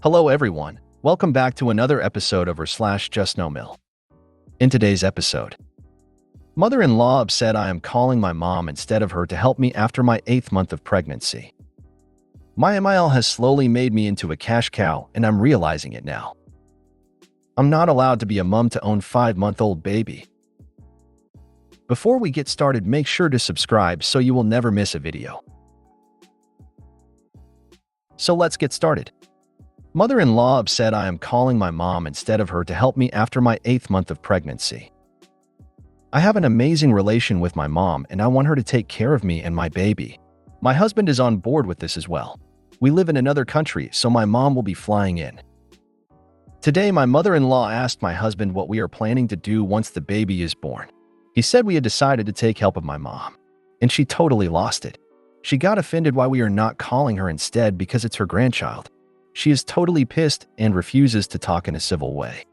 Hello everyone, welcome back to another episode of JustNoMil. In today's episode, mother-in-law upset I am calling my mom instead of her to help me after my 8th month of pregnancy. My MIL has slowly made me into a cash cow and I'm realizing it now. I'm not allowed to be a mom to own 5-month-old baby. Before we get started, make sure to subscribe so you will never miss a video. So let's get started. Mother-in-law upset I am calling my mom instead of her to help me after my 8th month of pregnancy. I have an amazing relation with my mom and I want her to take care of me and my baby. My husband is on board with this as well. We live in another country, so my mom will be flying in. Today, my mother-in-law asked my husband what we are planning to do once the baby is born. He said we had decided to take help of my mom, and she totally lost it. She got offended why we are not calling her instead because it's her grandchild. She is totally pissed and refuses to talk in a civil way.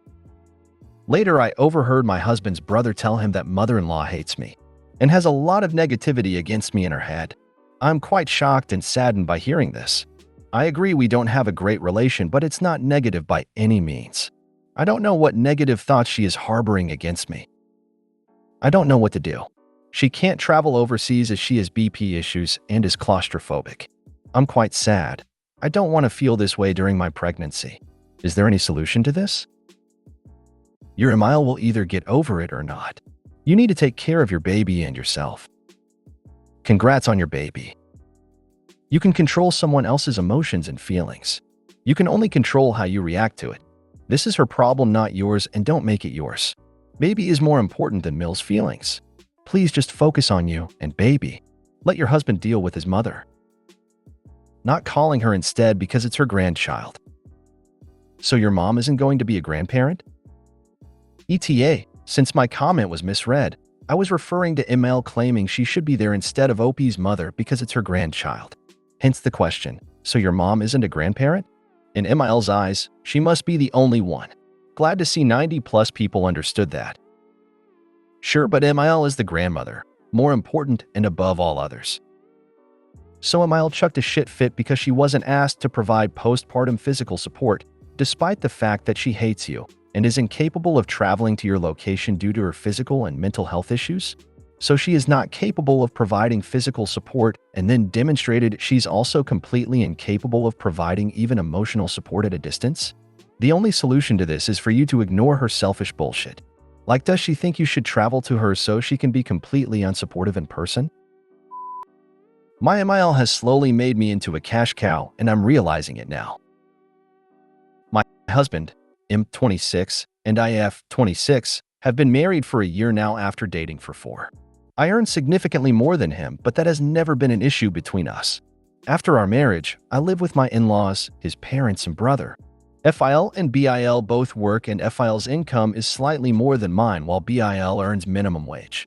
Later, I overheard my husband's brother tell him that mother-in-law hates me and has a lot of negativity against me in her head. I'm quite shocked and saddened by hearing this. I agree we don't have a great relation, but it's not negative by any means. I don't know what negative thoughts she is harboring against me. I don't know what to do. She can't travel overseas as she has BP issues and is claustrophobic. I'm quite sad. I don't want to feel this way during my pregnancy. Is there any solution to this? Your MIL will either get over it or not. You need to take care of your baby and yourself. Congrats on your baby. You can control someone else's emotions and feelings. You can only control how you react to it. This is her problem, not yours, and don't make it yours. Baby is more important than Mil's feelings. Please just focus on you and baby. Let your husband deal with his mother. Not calling her instead because it's her grandchild. So your mom isn't going to be a grandparent? ETA, since my comment was misread, I was referring to ML claiming she should be there instead of OP's mother because it's her grandchild. Hence the question, so your mom isn't a grandparent? In MIL's eyes, she must be the only one. Glad to see 90+ people understood that. Sure, but MIL is the grandmother, more important and above all others. So MIL chucked a shit fit because she wasn't asked to provide postpartum physical support, despite the fact that she hates you and is incapable of traveling to your location due to her physical and mental health issues. So she is not capable of providing physical support and then demonstrated she's also completely incapable of providing even emotional support at a distance? The only solution to this is for you to ignore her selfish bullshit. Like, does she think you should travel to her so she can be completely unsupportive in person? My MIL has slowly made me into a cash cow and I'm realizing it now. My husband, M26, and IF, 26, have been married for a year now after dating for 4. I earn significantly more than him, but that has never been an issue between us. After our marriage, I live with my in-laws, his parents, and brother. FIL and BIL both work and FIL's income is slightly more than mine while BIL earns minimum wage.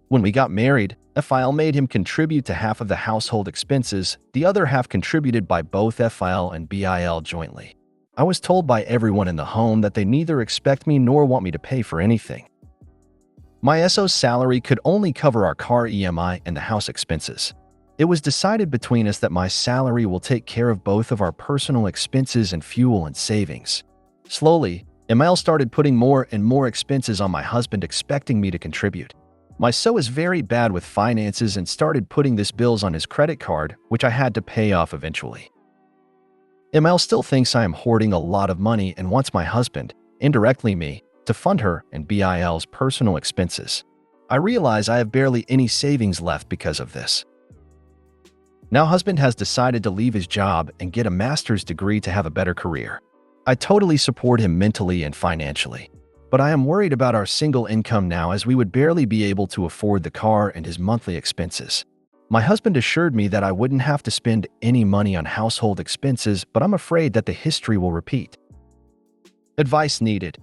When we got married, FIL made him contribute to half of the household expenses, the other half contributed by both FIL and BIL jointly. I was told by everyone in the home that they neither expect me nor want me to pay for anything. My SO's salary could only cover our car EMI and the house expenses. It was decided between us that my salary will take care of both of our personal expenses and fuel and savings. Slowly, ML started putting more and more expenses on my husband, expecting me to contribute. My SO is very bad with finances and started putting these bills on his credit card, which I had to pay off eventually. ML still thinks I am hoarding a lot of money and wants my husband, indirectly me, to fund her and BIL's personal expenses. I realize I have barely any savings left because of this. Now husband has decided to leave his job and get a master's degree to have a better career. I totally support him mentally and financially. But I am worried about our single income now, as we would barely be able to afford the car and his monthly expenses. My husband assured me that I wouldn't have to spend any money on household expenses, but I'm afraid that the history will repeat. Advice needed.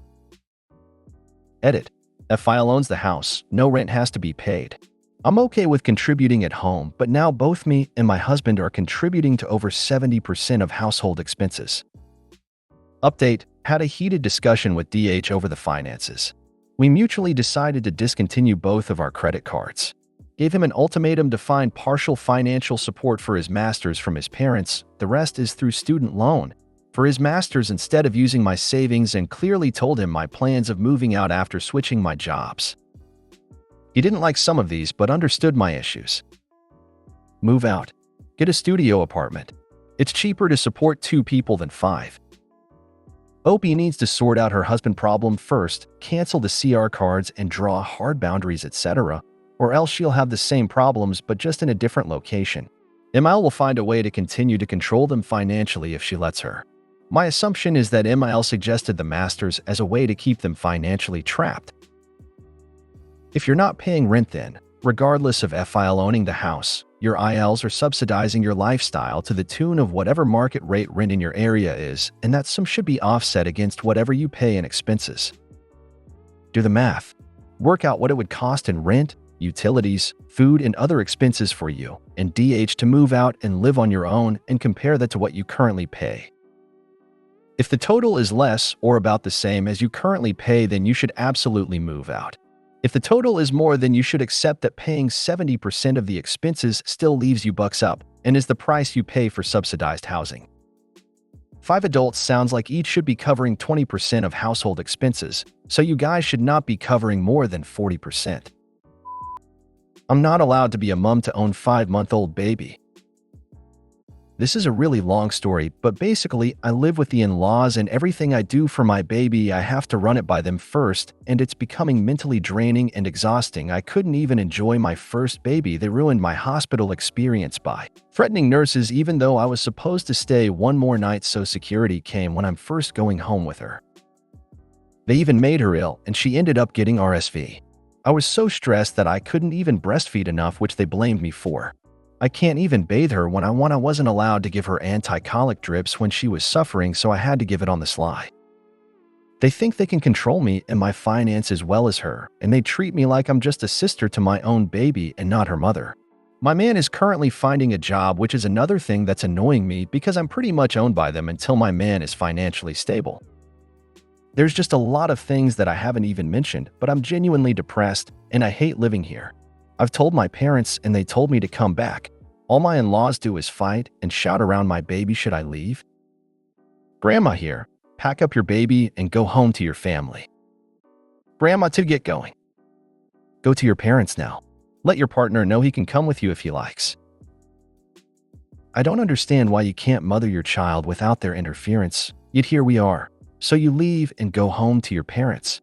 Edit. FIL owns the house, no rent has to be paid. I'm okay with contributing at home, but now both me and my husband are contributing to over 70% of household expenses. Update. Had a heated discussion with DH over the finances. We mutually decided to discontinue both of our credit cards. gave him an ultimatum to find partial financial support for his master's from his parents. The rest is through student loan for his master's instead of using my savings, and clearly told him my plans of moving out after switching my jobs. He didn't like some of these but understood my issues. Move out. Get a studio apartment. It's cheaper to support 2 people than 5. Opie needs to sort out her husband problem first, cancel the CR cards and draw hard boundaries, etc., or else she'll have the same problems but just in a different location. ML will find a way to continue to control them financially if she lets her. My assumption is that ML suggested the masters as a way to keep them financially trapped. If you're not paying rent, then, regardless of FIL owning the house, your ILs are subsidizing your lifestyle to the tune of whatever market rate rent in your area is, and that sum should be offset against whatever you pay in expenses. Do the math. Work out what it would cost in rent, utilities, food, and other expenses for you and DH to move out and live on your own, and compare that to what you currently pay. If the total is less or about the same as you currently pay, then you should absolutely move out. If the total is more, then you should accept that paying 70% of the expenses still leaves you bucks up and is the price you pay for subsidized housing. 5 adults sounds like each should be covering 20% of household expenses, so you guys should not be covering more than 40%. I'm not allowed to be a mom to own 5-month-old baby. This is a really long story, but basically, I live with the in-laws and everything I do for my baby, I have to run it by them first, and it's becoming mentally draining and exhausting. I couldn't even enjoy my first baby. They ruined my hospital experience by threatening nurses even though I was supposed to stay one more night, so security came when I'm first going home with her. They even made her ill, and she ended up getting RSV. I was so stressed that I couldn't even breastfeed enough, which they blamed me for. I can't even bathe her when I want. I wasn't allowed to give her anti-colic drips when she was suffering, so I had to give it on the sly. They think they can control me and my finance as well as her, and they treat me like I'm just a sister to my own baby and not her mother. My man is currently finding a job, which is another thing that's annoying me because I'm pretty much owned by them until my man is financially stable. There's just a lot of things that I haven't even mentioned, but I'm genuinely depressed and I hate living here. I've told my parents and they told me to come back. All my in-laws do is fight and shout around my baby. Should I leave? Grandma here, pack up your baby and go home to your family. Grandma, to get going. Go to your parents now. Let your partner know he can come with you if he likes. I don't understand why you can't mother your child without their interference, yet here we are. So you leave and go home to your parents.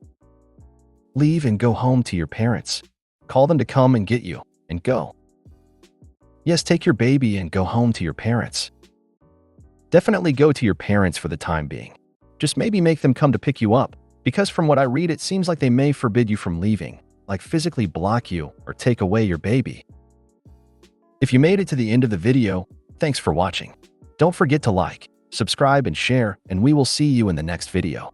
Leave and go home to your parents. Call them to come and get you, and go. Yes, take your baby and go home to your parents. Definitely go to your parents for the time being. Just maybe make them come to pick you up, because from what I read, it seems like they may forbid you from leaving, like physically block you or take away your baby. If you made it to the end of the video, thanks for watching. Don't forget to like, subscribe, and share, and we will see you in the next video.